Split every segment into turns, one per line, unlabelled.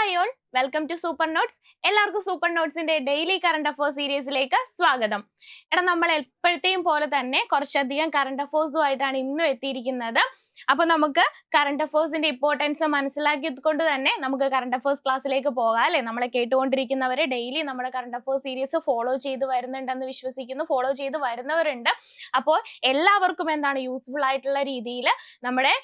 Hi all, welcome to Super Notes. എല്ലാവർക്കും super നോട്ട്സിന്റെ daily current affairs സീരീസിലേക്ക് സ്വാഗതം. നമ്മൾ എപ്പോഴത്തെയും പോലെ തന്നെ കുറച്ചധികം കറണ്ട് അഫയേഴ്സുമായിട്ടാണ് ഇന്നും എത്തിയിരിക്കുന്നത്. അപ്പൊ നമുക്ക് കറണ്ട് അഫയേഴ്സിന്റെ ഇമ്പോർട്ടൻസ് മനസ്സിലാക്കിക്കൊണ്ട് തന്നെ നമുക്ക് കറണ്ട് അഫയേഴ്സ് ക്ലാസ്സിലേക്ക് പോകാം അല്ലെ. നമ്മളെ കേട്ടുകൊണ്ടിരിക്കുന്നവരെ ഡെയിലി നമ്മുടെ കറണ്ട് അഫയേഴ്സ് സീരീസ് ഫോളോ ചെയ്ത് വരുന്നുണ്ടെന്ന് വിശ്വസിക്കുന്നു. ഫോളോ ചെയ്ത് വരുന്നവരുണ്ട്. അപ്പോൾ എല്ലാവർക്കും എന്താണ് യൂസ്ഫുൾ ആയിട്ടുള്ള രീതിയിൽ നമ്മുടെ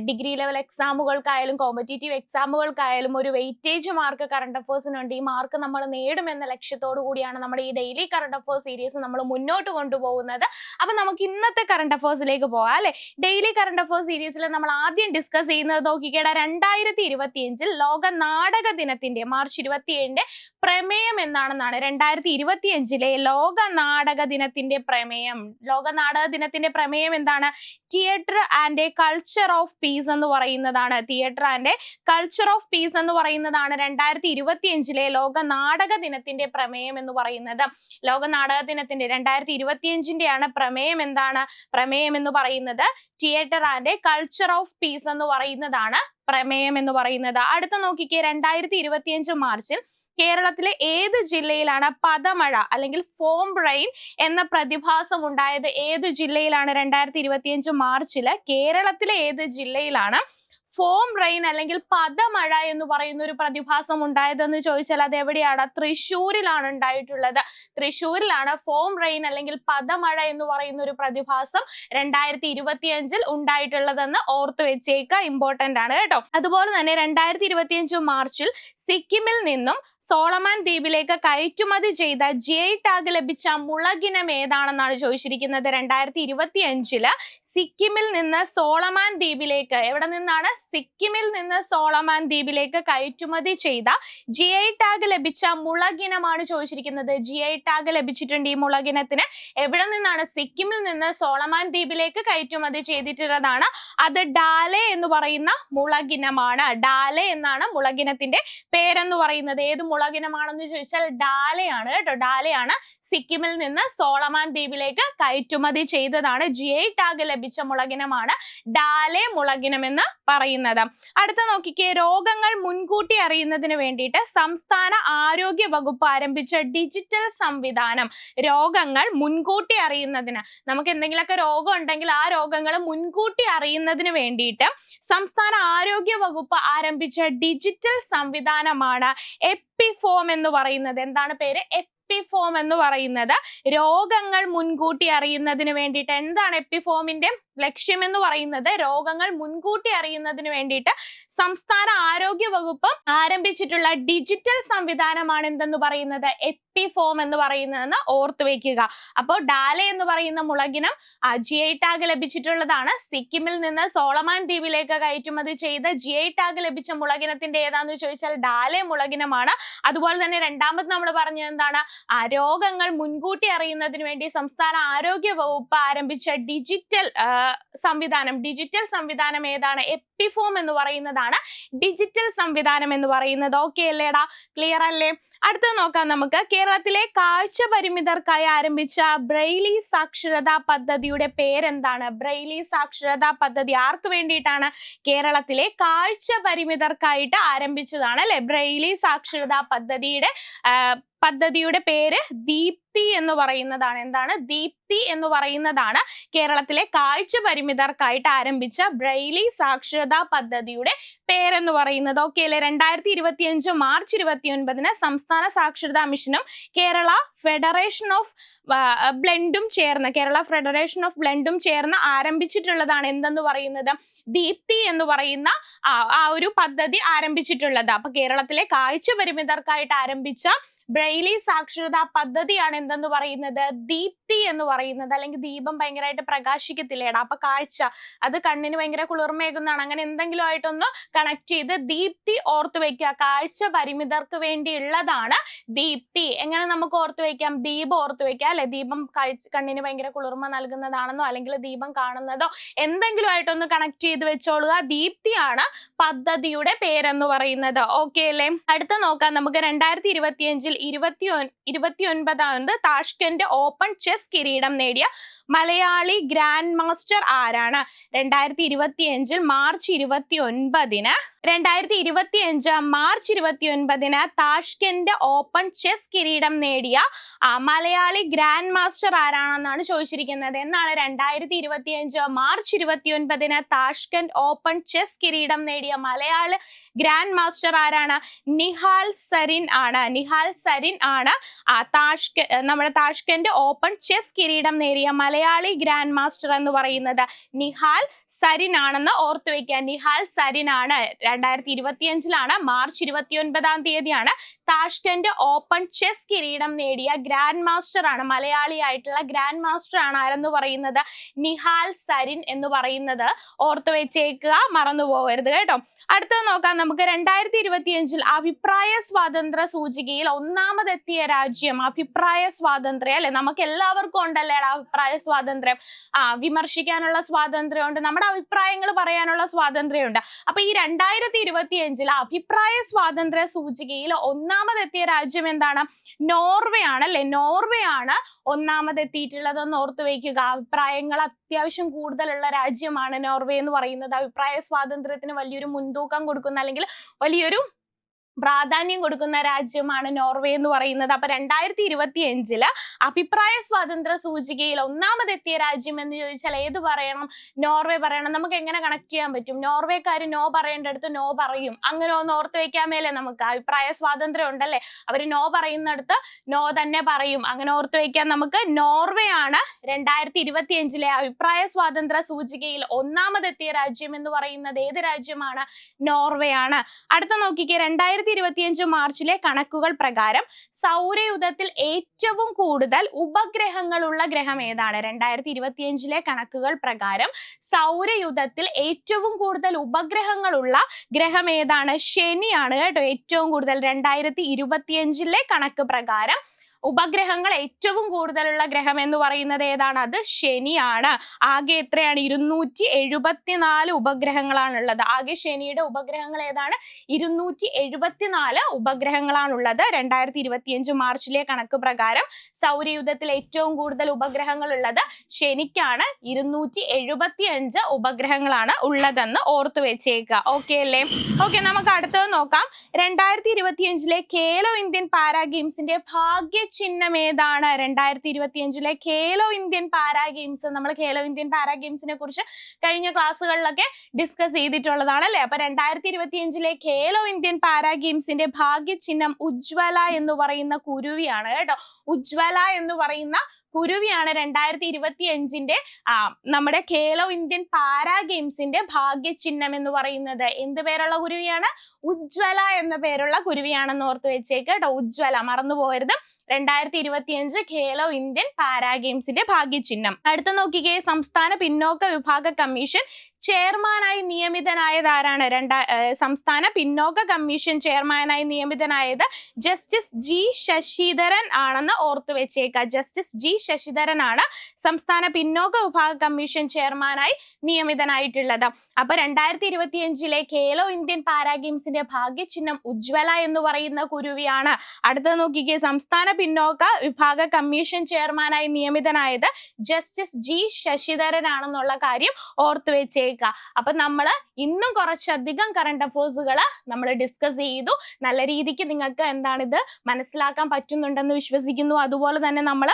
ഡിഗ്രി ലെവൽ എക്സാമുകൾക്കായാലും കോമ്പറ്റേറ്റീവ് എക്സാമുകൾക്കായാലും ഒരു വെയിറ്റേജ് മാർക്ക് കറണ്ട് അഫയേഴ്സിനുണ്ട്. ഈ മാർക്ക് നമ്മൾ നേടുമെന്ന ലക്ഷ്യത്തോടു കൂടിയാണ് നമ്മുടെ ഈ ഡെയിലി കറണ്ട് അഫയേഴ്സ് സീരീസ് നമ്മൾ മുന്നോട്ട് കൊണ്ടുപോകുന്നത്. അപ്പൊ നമുക്ക് ഇന്നത്തെ കറണ്ട് അഫയേഴ്സിലേക്ക് പോകാം അല്ലെ. ഡെയിലി കറണ്ട് അഫയേഴ്സ് സീരീസിൽ നമ്മൾ ആദ്യം ഡിസ്കസ് ചെയ്യുന്നത് നോക്കിക്കേടാ 2025 ലോക നാടക ദിനത്തിന്റെ മാർച്ച് 27 പ്രമേയം എന്താണെന്നാണ്. 2025 ലോക നാടക ദിനത്തിന്റെ പ്രമേയം. ലോക നാടക ദിനത്തിന്റെ പ്രമേയം എന്താണ്? Theatre and a culture of peace എന്ന് പറയുന്നതാണ്. Theatre and a culture of peace എന്ന് പറയുന്നതാണ് 2025 ലോക നാടക ദിനത്തിന്റെ പ്രമേയം എന്ന് പറയുന്നത്. ലോക നാടക ദിനത്തിന്റെ 2025 പ്രമേയം എന്താണ്? പ്രമേയം എന്ന് പറയുന്നത് theatre and a culture of peace എന്ന് പറയുന്നതാണ് പ്രമേയം എന്ന് പറയുന്നത്. അടുത്ത നോക്കിക്കേ, 2025 മാർച്ചിൽ കേരളത്തിലെ ഏത് ജില്ലയിലാണ് പദമഴ അല്ലെങ്കിൽ ഫോം റെയിൻ എന്ന പ്രതിഭാസം ഉണ്ടായത്? ഏത് ജില്ലയിലാണ് 2025 മാർച്ചില് കേരളത്തിലെ ഏത് ജില്ലയിലാണ് ഫോം റെയിൻ അല്ലെങ്കിൽ പദമഴ എന്ന് പറയുന്ന ഒരു പ്രതിഭാസം ഉണ്ടായതെന്ന് ചോദിച്ചാൽ അത് എവിടെയാണ്? തൃശ്ശൂരിലാണ് ഉണ്ടായിട്ടുള്ളത്. തൃശ്ശൂരിലാണ് ഫോം റെയിൻ അല്ലെങ്കിൽ പദമഴ എന്ന് പറയുന്ന ഒരു പ്രതിഭാസം 2025 ഉണ്ടായിട്ടുള്ളതെന്ന് ഓർത്തു വെച്ചേക്കുക. ഇമ്പോർട്ടന്റ് ആണ് കേട്ടോ. അതുപോലെ തന്നെ 2025 മാർച്ചിൽ സിക്കിമിൽ നിന്നും സോളമൻ ദ്വീപിലേക്ക് കയറ്റുമതി ചെയ്ത GI ടാഗ് ലഭിച്ച മുളകിനം ഏതാണെന്നാണ് ചോദിച്ചിരിക്കുന്നത്. 2025 സിക്കിമിൽ നിന്ന് സോളമൻ ദ്വീപിലേക്ക്, എവിടെ നിന്നാണ്? സിക്കിമിൽ നിന്ന് സോളമൻ ദ്വീപിലേക്ക് കയറ്റുമതി ചെയ്ത GI ടാഗ് ലഭിച്ച മുളകിനമാണ് ചോദിച്ചിരിക്കുന്നത്. GI ടാഗ് ലഭിച്ചിട്ടുണ്ട് ഈ മുളകിനത്തിന്. എവിടെ നിന്നാണ്? സിക്കിമിൽ നിന്ന് സോളമൻ ദ്വീപിലേക്ക് കയറ്റുമതി ചെയ്തിട്ടുള്ളതാണ്. അത് ഡാലെ എന്ന് പറയുന്ന മുളകിനമാണ്. ഡാലെ എന്നാണ് മുളകിനത്തിന്റെ പേരെന്ന് പറയുന്നത്. ഏത് മുളകിനമാണെന്ന് ചോദിച്ചാൽ ഡാലയാണ് കേട്ടോ. ഡാലയാണ് സിക്കിമിൽ നിന്ന് സോളമൻ ദ്വീപിലേക്ക് കയറ്റുമതി ചെയ്തതാണ്. GI ടാഗ് ലഭിച്ച മുളകിനമാണ് ഡാലെ മുളകിനം എന്ന് പറയുന്നത്. അടുത്ത നോക്കിക്കേ, രോഗങ്ങൾ മുൻകൂട്ടി അറിയുന്നതിന് വേണ്ടിയിട്ട് സംസ്ഥാന ആരോഗ്യ വകുപ്പ് ആരംഭിച്ച ഡിജിറ്റൽ സംവിധാനം. രോഗങ്ങൾ മുൻകൂട്ടി അറിയുന്നതിന്, നമുക്ക് എന്തെങ്കിലുമൊക്കെ രോഗം ഉണ്ടെങ്കിൽ ആ രോഗങ്ങൾ മുൻകൂട്ടി അറിയുന്നതിന് വേണ്ടിയിട്ട് സംസ്ഥാന ആരോഗ്യ വകുപ്പ് ആരംഭിച്ച ഡിജിറ്റൽ സംവിധാനമാണ് എപ്പിഫോം എന്ന് പറയുന്നത്. എന്താണ് പേര്? എപ്പിഫോം എന്ന് പറയുന്നത്. രോഗങ്ങൾ മുൻകൂട്ടി അറിയുന്നതിന് വേണ്ടിയിട്ട് എന്താണ് എപ്പിഫോമിന്റെ ലക്ഷ്യം എന്ന് പറയുന്നത്? രോഗങ്ങൾ മുൻകൂട്ടി അറിയുന്നതിന് വേണ്ടിയിട്ട് സംസ്ഥാന ആരോഗ്യ വകുപ്പ് ആരംഭിച്ചിട്ടുള്ള ഡിജിറ്റൽ സംവിധാനമാണ് എന്തെന്ന് പറയുന്നത്? എപ്പിഫോം എന്ന് പറയുന്നതെന്ന് ഓർത്തു വെക്കുക. അപ്പോൾ ഡാലെ എന്ന് പറയുന്ന മുളകിനം GI ടാഗ് ലഭിച്ചിട്ടുള്ളതാണ്. സിക്കിമിൽ നിന്ന് സോളമൻ ദ്വീപിലേക്ക് കയറ്റുമതി ചെയ്ത GI ടാഗ് ലഭിച്ച മുളകിനത്തിന്റെ ഏതാന്ന് ചോദിച്ചാൽ ഡാലെ മുളകിനമാണ്. അതുപോലെ തന്നെ രണ്ടാമത് നമ്മൾ പറഞ്ഞത് എന്താണ്? രോഗങ്ങൾ മുൻകൂട്ടി അറിയുന്നതിന് വേണ്ടി സംസ്ഥാന ആരോഗ്യ വകുപ്പ് ആരംഭിച്ച ഡിജിറ്റൽ സംവിധാനം ഏതാണ്? എപ്പിഫോം എന്ന് പറയുന്നതാണ് ഡിജിറ്റൽ സംവിധാനം എന്ന് പറയുന്നത്. ഓക്കെ അല്ലേടാ? ക്ലിയർ അല്ലേ? അടുത്തത് നോക്കാം നമുക്ക്. കേരളത്തിലെ കാഴ്ച പരിമിതർക്കായി ആരംഭിച്ച ബ്രെയിലി സാക്ഷരതാ പദ്ധതിയുടെ പേരെന്താണ്? ബ്രെയിലി സാക്ഷരതാ പദ്ധതി ആർക്ക് വേണ്ടിയിട്ടാണ്? കേരളത്തിലെ കാഴ്ച പരിമിതർക്കായിട്ട് ആരംഭിച്ചതാണ് അല്ലെ. ബ്രെയിലി സാക്ഷരതാ പദ്ധതിയുടെ പേര് ദീപ്തി എന്ന് പറയുന്നതാണ്. എന്താണ്? ദീപ്തി എന്ന് പറയുന്നതാണ് കേരളത്തിലെ കാഴ്ച പരിമിതർക്കായിട്ട് ആരംഭിച്ച ബ്രെയിലി സാക്ഷരതാ പദ്ധതിയുടെ പേരെന്ന് പറയുന്നത്. ഓക്കെ അല്ലെ? 2025 മാർച്ച് 29 സംസ്ഥാന സാക്ഷരതാ മിഷനും കേരള ഫെഡറേഷൻ ഓഫ് ബ്ലെൻഡും ചേർന്ന് ആരംഭിച്ചിട്ടുള്ളതാണ് എന്തെന്ന് പറയുന്നത്? ദീപ്തി എന്ന് പറയുന്ന ആ ഒരു പദ്ധതി ആരംഭിച്ചിട്ടുള്ളത്. അപ്പൊ കേരളത്തിലെ കാഴ്ച പരിമിതർക്കായിട്ട് ആരംഭിച്ച ബ്രെയിലി സാക്ഷരതാ പദ്ധതിയാണ് എന്തെന്ന് പറയുന്നത്? ദീപ്തി എന്ന് പറയുന്നത്. അല്ലെങ്കിൽ ദീപം ഭയങ്കരമായിട്ട് പ്രകാശിക്കത്തില്ലേടാ, അപ്പൊ കാഴ്ച അത് കണ്ണിന് ഭയങ്കര കുളിർമേകുന്നതാണ്. അങ്ങനെ എന്തെങ്കിലും ആയിട്ടൊന്ന് കണക്ട് ചെയ്ത് ദീപ്തി ഓർത്തു വെക്കുക. കാഴ്ച പരിമിതർക്ക് വേണ്ടിയുള്ളതാണ് ദീപ്തി. എങ്ങനെ നമുക്ക് ഓർത്തു വെക്കാം? ദീപം ഓർത്തു വെക്കാം അല്ലെ. ദീപം കണ്ണിന് ഭയങ്കര കുളിർമ നൽകുന്നതാണെന്നോ അല്ലെങ്കിൽ ദീപം കാണുന്നതോ എന്തെങ്കിലും ആയിട്ടൊന്ന് കണക്ട് ചെയ്ത് വെച്ചോളുക. ദീപ്തിയാണ് പദ്ധതിയുടെ പേരെന്ന് പറയുന്നത്. ഓക്കെ അല്ലേ? അടുത്ത നോക്കാം നമുക്ക്. 2025 29ാമത് താഷ്കന്റ് ഓപ്പൺ ചെസ് കിരീടം നേടിയ മലയാളി ഗ്രാൻഡ് മാസ്റ്റർ ആരാണ്? 2025 മാർച്ച് 29 താഷ്കെന്റ് ഓപ്പൺ ചെസ് കിരീടം നേടിയ മലയാളി ഗ്രാൻഡ് മാസ്റ്റർ ആരാണെന്നാണ് ചോദിച്ചിരിക്കുന്നത്. എന്നാണ് 2025 മാർച്ച് 29 താഷ്കെന്റ് ഓപ്പൺ ചെസ് കിരീടം നേടിയ മലയാള ഗ്രാൻഡ് മാസ്റ്റർ ആരാണ്? നിഹാൽ സരിൻ ആണ്. നിഹാൽ സരിൻ ആണ് നമ്മുടെ താഷ്കെന്റ് ഓപ്പൺ ചെസ് കിരീടം നേടിയ മലയാളി ഗ്രാൻഡ് മാസ്റ്റർ എന്ന് പറയുന്നത് നിഹാൽ സരിൻ ആണെന്ന് ഓർത്തു വെക്കുക. നിഹാൽ സരിൻ ആണ്. 2025 മാർച്ച് 29 താഷ്കെന്റ് ഓപ്പൺ ചെസ് കിരീടം നേടിയ ഗ്രാൻഡ് മാസ്റ്റർ ആണ്. മലയാളി ആയിട്ടുള്ള ഗ്രാൻഡ് മാസ്റ്റർ ആണ് ആരെന്ന് പറയുന്നത്? നിഹാൽ സരിൻ എന്ന് പറയുന്നത് ഓർത്തു വെച്ചേക്കുക, മറന്നു പോകരുത് കേട്ടോ. അടുത്തത് നോക്കാം നമുക്ക്. 2025 അഭിപ്രായ സ്വാതന്ത്ര്യ സൂചികയിൽ ഒന്നാമതെത്തിയ രാജ്യം. അഭിപ്രായ സ്വാതന്ത്ര്യം അല്ലെ, നമുക്ക് എല്ലാവർക്കും ഉണ്ടല്ലേ അഭിപ്രായ സ്വാതന്ത്ര്യം. വിമർശിക്കാനുള്ള സ്വാതന്ത്ര്യമുണ്ട്, നമ്മുടെ അഭിപ്രായങ്ങൾ പറയാനുള്ള സ്വാതന്ത്ര്യമുണ്ട്. അപ്പൊ ഈ 2025 അഭിപ്രായ സ്വാതന്ത്ര്യ സൂചികയിൽ ഒന്നാമതെത്തിയ രാജ്യം എന്താണ്? നോർവേ ആണ് അല്ലെ. നോർവേ ആണ് ഒന്നാമതെത്തിയിട്ടുള്ളതെന്ന് ഓർത്തു വയ്ക്കുക. അഭിപ്രായങ്ങൾ അത്യാവശ്യം കൂടുതലുള്ള രാജ്യമാണ് നോർവേ എന്ന് പറയുന്നത്. അഭിപ്രായ സ്വാതന്ത്ര്യത്തിന് വലിയൊരു മുൻതൂക്കം കൊടുക്കുന്ന അല്ലെങ്കിൽ വലിയൊരു പ്രാധാന്യം കൊടുക്കുന്ന രാജ്യമാണ് നോർവേ എന്ന് പറയുന്നത്. അപ്പൊ 2025 അഭിപ്രായ സ്വാതന്ത്ര്യ സൂചികയിൽ ഒന്നാമതെത്തിയ രാജ്യം എന്ന് ചോദിച്ചാൽ ഏത് പറയണം? നോർവേ പറയണം. നമുക്ക് എങ്ങനെ കണക്ട് ചെയ്യാൻ പറ്റും? നോർവേക്കാര് നോ പറയേണ്ടടുത്ത് നോ പറയും. അങ്ങനെ ഒന്ന് ഓർത്ത് വെക്കാൻ മേലെ നമുക്ക്. അഭിപ്രായ സ്വാതന്ത്ര്യം ഉണ്ടല്ലേ, അവര് നോ പറയുന്നിടത്ത് നോ തന്നെ പറയും. അങ്ങനെ ഓർത്ത് വെക്കാൻ നമുക്ക്. നോർവേ ആണ് 2025 അഭിപ്രായ സ്വാതന്ത്ര്യ സൂചികയിൽ ഒന്നാമതെത്തിയ രാജ്യം എന്ന് പറയുന്നത്. ഏത് രാജ്യമാണ്? നോർവേ ആണ്. അടുത്ത നോക്കിക്കേ. 2025 മാർച്ചിലെ കണക്കുകൾ പ്രകാരം സൗരയൂഥത്തിൽ ഏറ്റവും കൂടുതൽ ഉപഗ്രഹങ്ങളുള്ള ഗ്രഹം ഏതാണ്? 2025 കണക്കുകൾ പ്രകാരം സൗരയൂഥത്തിൽ ഏറ്റവും കൂടുതൽ ഉപഗ്രഹങ്ങളുള്ള ഗ്രഹം ഏതാണ്? ശനിയാണ് കേട്ടോ. ഏറ്റവും കൂടുതൽ 2025 കണക്ക് പ്രകാരം ഉപഗ്രഹങ്ങൾ ഏറ്റവും കൂടുതലുള്ള ഗ്രഹം എന്ന് പറയുന്നത് ഏതാണ്? അത് ശനിയാണ്. ആകെ എത്രയാണ്? 274 ഉപഗ്രഹങ്ങളാണുള്ളത്. ആകെ ശനിയുടെ ഉപഗ്രഹങ്ങൾ ഏതാണ്? 274 ഉപഗ്രഹങ്ങളാണുള്ളത്. 2025 മാർച്ചിലെ കണക്ക് പ്രകാരം സൗരയൂഥത്തിൽ ഏറ്റവും കൂടുതൽ ഉപഗ്രഹങ്ങൾ ഉള്ളത് ശനിക്കാണ്. 275 ഉപഗ്രഹങ്ങളാണ് ഉള്ളതെന്ന് ഓർത്തു വെച്ചേക്കുക. ഓക്കെ അല്ലേ? ഓക്കെ, നമുക്ക് അടുത്തത് നോക്കാം. 2025 ഖേലോ ഇന്ത്യൻ പാരാ ഗെയിംസിന്റെ ഭാഗ്യ ചിഹ്നം ഏതാണ്? 2025 ഖേലോ ഇന്ത്യൻ പാരാ ഗെയിംസ്. നമ്മൾ ഖേലോ ഇന്ത്യൻ പാരാ ഗെയിംസിനെ കുറിച്ച് കഴിഞ്ഞ ക്ലാസ്സുകളിലൊക്കെ ഡിസ്കസ് ചെയ്തിട്ടുള്ളതാണ് അല്ലെ. അപ്പൊ 2025 ഖേലോ ഇന്ത്യൻ പാരാ ഗെയിംസിന്റെ ഭാഗ്യ ചിഹ്നം ഉജ്വല എന്ന് പറയുന്ന കുരുവിയാണ് കേട്ടോ. ഉജ്വല എന്ന് പറയുന്ന കുരുവിയാണ് 2025 നമ്മുടെ ഖേലോ ഇന്ത്യൻ പാരാ ഗെയിംസിന്റെ ഭാഗ്യ ചിഹ്നം എന്ന് പറയുന്നത്. എന്ത് പേരുള്ള കുരുവിയാണ്? ഉജ്വല എന്ന പേരുള്ള കുരുവിയാണെന്ന് ഓർത്ത് വെച്ചേക്ക് കേട്ടോ. ഉജ്വല, മറന്നു പോകരുത്. 2025 ഖേലോ ഇന്ത്യൻ പാരാ ഗെയിംസിന്റെ ഭാഗ്യ ചിഹ്നം. അടുത്ത നോക്കിക്കേ. സംസ്ഥാന പിന്നോക്ക വിഭാഗ കമ്മീഷൻ ചെയർമാനായി നിയമിതനായത് ആരാണ്? സംസ്ഥാന പിന്നോക്ക കമ്മീഷൻ ചെയർമാനായി നിയമിതനായത് ജസ്റ്റിസ് ജി ശശിധരൻ ആണെന്ന് ഓർത്തു വെച്ചേക്കുക. ജസ്റ്റിസ് ജി ശശിധരൻ ആണ് സംസ്ഥാന പിന്നോക്ക വിഭാഗ കമ്മീഷൻ ചെയർമാനായി നിയമിതനായിട്ടുള്ളത്. അപ്പൊ 2025 ഖേലോ ഇന്ത്യൻ പാരാ ഗെയിംസിന്റെ ഭാഗ്യ ചിഹ്നം ഉജ്വല എന്ന് പറയുന്ന കുരുവിയാണ്. അടുത്ത നോക്കിക്കേ. സംസ്ഥാന പിന്നോക്ക വിഭാഗ കമ്മീഷൻ ചെയർമാനായി നിയമിതനായത് ജസ്റ്റിസ് ജി ശശിധരൻ ആണെന്നുള്ള കാര്യം ഓർത്തു വെച്ചേക്കുക. അപ്പൊ നമ്മള് ഇന്നും കുറച്ചധികം കറണ്ട് അഫേഴ്സുകൾ നമ്മൾ ഡിസ്കസ് ചെയ്തു. നല്ല രീതിക്ക് നിങ്ങൾക്ക് എന്താണിത് മനസ്സിലാക്കാൻ പറ്റുന്നുണ്ടെന്ന് വിശ്വസിക്കുന്നു. അതുപോലെ തന്നെ നമ്മൾ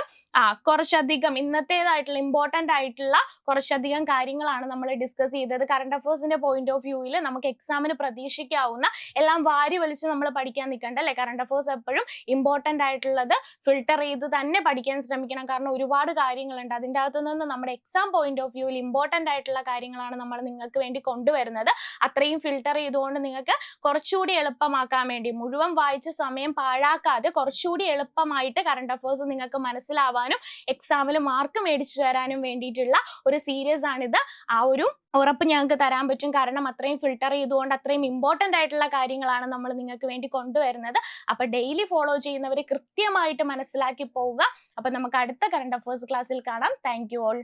കുറച്ചധികം ഇന്നത്തേതായിട്ടുള്ള ഇമ്പോർട്ടൻ്റ് ആയിട്ടുള്ള കുറച്ചധികം കാര്യങ്ങളാണ് നമ്മൾ ഡിസ്കസ് ചെയ്തത്. കറണ്ട് അഫേഴ്സിന്റെ പോയിന്റ് ഓഫ് വ്യൂവിൽ നമുക്ക് എക്സാമിന് പ്രതീക്ഷിക്കാവുന്ന എല്ലാം വാരി വലിച്ച് നമ്മൾ പഠിക്കാൻ നിൽക്കണ്ട അല്ലെ. കറണ്ട് അഫേഴ്സ് എപ്പോഴും ഇമ്പോർട്ടൻ്റ് ആയിട്ടുള്ളത് ഫിൽട്ടർ ചെയ്ത് തന്നെ പഠിക്കാൻ ശ്രമിക്കണം. കാരണം ഒരുപാട് കാര്യങ്ങളുണ്ട്. അതിൻ്റെ അകത്തു നിന്ന് നമ്മുടെ എക്സാം പോയിന്റ് ഓഫ് വ്യൂവിൽ ഇമ്പോർട്ടൻ്റ് ആയിട്ടുള്ള കാര്യങ്ങളാണ് നമ്മൾ നിങ്ങൾക്ക് വേണ്ടി കൊണ്ടുവരുന്നത്. അത്രയും ഫിൽട്ടർ ചെയ്തുകൊണ്ട് നിങ്ങൾക്ക് കുറച്ചുകൂടി എളുപ്പമാക്കാൻ വേണ്ടി, മുഴുവൻ വായിച്ച് സമയം പാഴാക്കാതെ കുറച്ചുകൂടി എളുപ്പമായിട്ട് കറണ്ട് അഫേഴ്സ് നിങ്ങൾക്ക് മനസ്സിലാവാനും എക്സാമിൽ മാർക്ക് മേടിച്ചു തരാനും വേണ്ടിയിട്ടുള്ള ഒരു സീരീസ് ആണിത്. ആ ഒരു ഉറപ്പ് ഞങ്ങൾക്ക് തരാൻ പറ്റും. കാരണം അത്രയും ഫിൽട്ടർ ചെയ്തുകൊണ്ട് അത്രയും ഇമ്പോർട്ടൻ്റ് ആയിട്ടുള്ള കാര്യങ്ങളാണ് നമ്മൾ നിങ്ങൾക്ക് വേണ്ടി കൊണ്ടുവരുന്നത്. അപ്പൊ ഡെയിലി ഫോളോ ചെയ്യുന്നവർ കൃത്യമായിട്ട് മനസ്സിലാക്കി പോവുക. അപ്പൊ നമുക്ക് അടുത്ത കറണ്ട് അഫേഴ്സ് ക്ലാസ്സിൽ കാണാം. Thank you all.